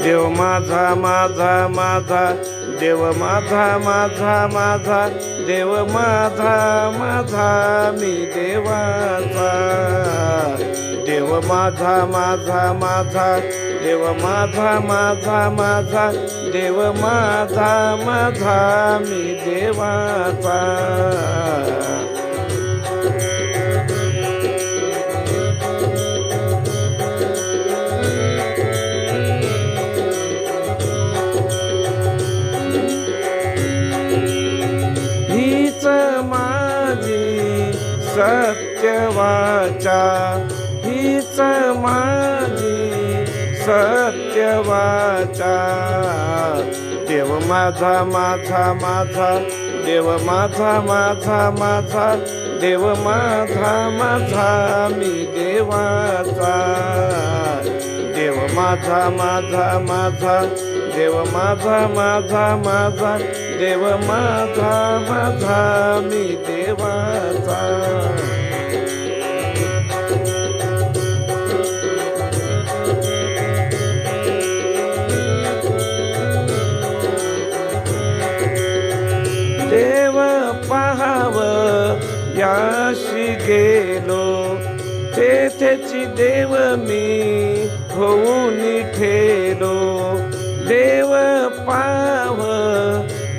देव माझा माझा माझा देव माझा माझा माझा देव माझा माझा मी देवाचा देव माझा माझा माझा देव माझा माझा माझा देव माझा माझा मी देवाचा हीच माझी सत्यवाचा हीच माझी सत्यवाचा देव माझा माझा माझा देव माझा माझा माझा देव माझा माझा मी देवाचा देव माझा माझा माझा देव माझा माझा माझा देव माझा माझा मी देवाचा देव पाहाव याशी गेलो तेथेची देव मी होऊन ठेलो देव पाव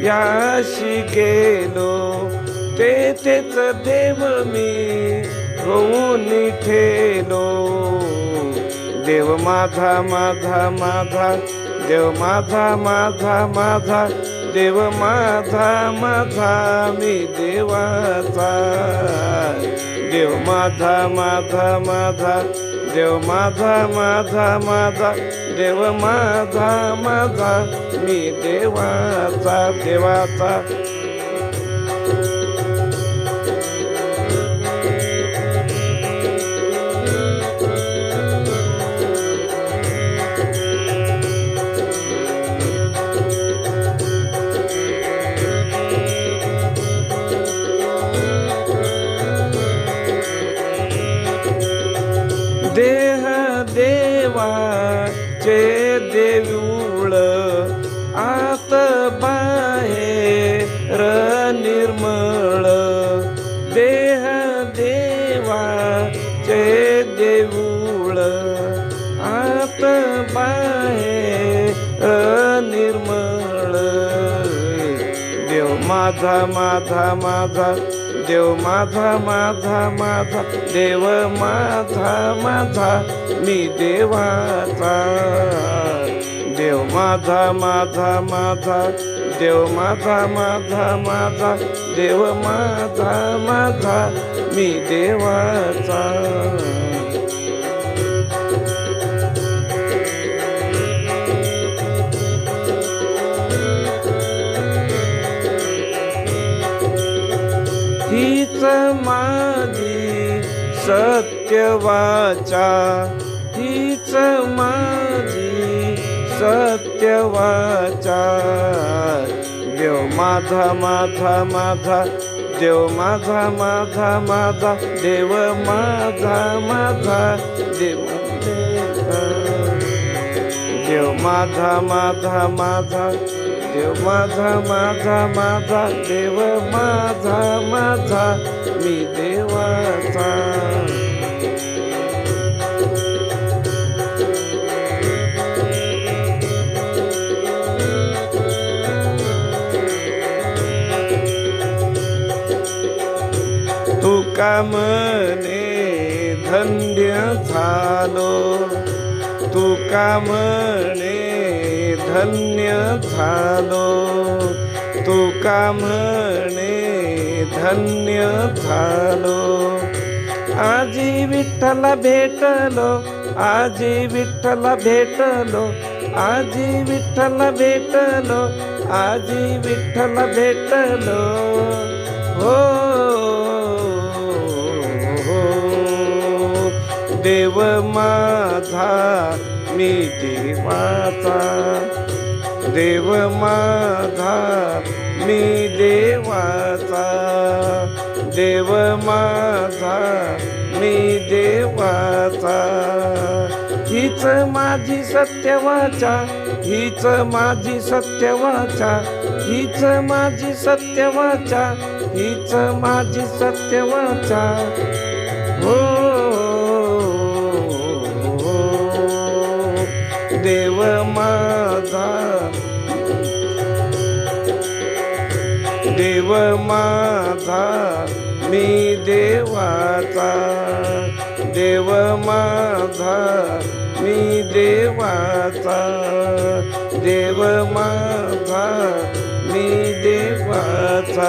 याशी गेलो तेथेच देव मी होऊन ठेलो देव माझा माझा माझा देव माझा माझा माझा देव माझा माझा मी देवाचा देव माझा माझा माझा देव माझा माझा माझा देव माझा माझा मी देवाचा देवाचा देह देवाचे देऊळ आत बाहेर निर्मळ देह देवाचे देऊळ आत बाहेर निर्मळ देव माझा माझा माझा देव माझा माझा माझा देव माझा माझा मी देवाचा देव माझा माझा माझा देव माझा माझा माझा देव माझा माझा मी देवाचा हीच माझी सत्यवाचा हीच माझी सत्यवाचा देव माझा माझा माझा देव माझा माझा माझा देव माझा माझा देव देव माझा माझा माझा देव माझा माझा माझा देव माझा माझा मी देवाचा तुका म्हणे धन्य झालो तुका म्हणे धन्य झालो तुका म्हणे धन्य झालो आजी विठ्ठला भेटलो आजी विठ्ठला भेटलो आजी विठ्ठला भेटलो आजी विठ्ठला भेटलो हो देव माझा मी देवाचा देव माझा मी देवाचा देव माझा मी देवाचा हीच माझी सत्यवाचा, हीच माझी सत्यवाचा, हीच माझी सत्यवाचा, हीच माझी सत्यवाचा. हो देव माझा, देव माझा मी देवाचा, देव माझा मी देवाचा, देव माझा मी देवाचा.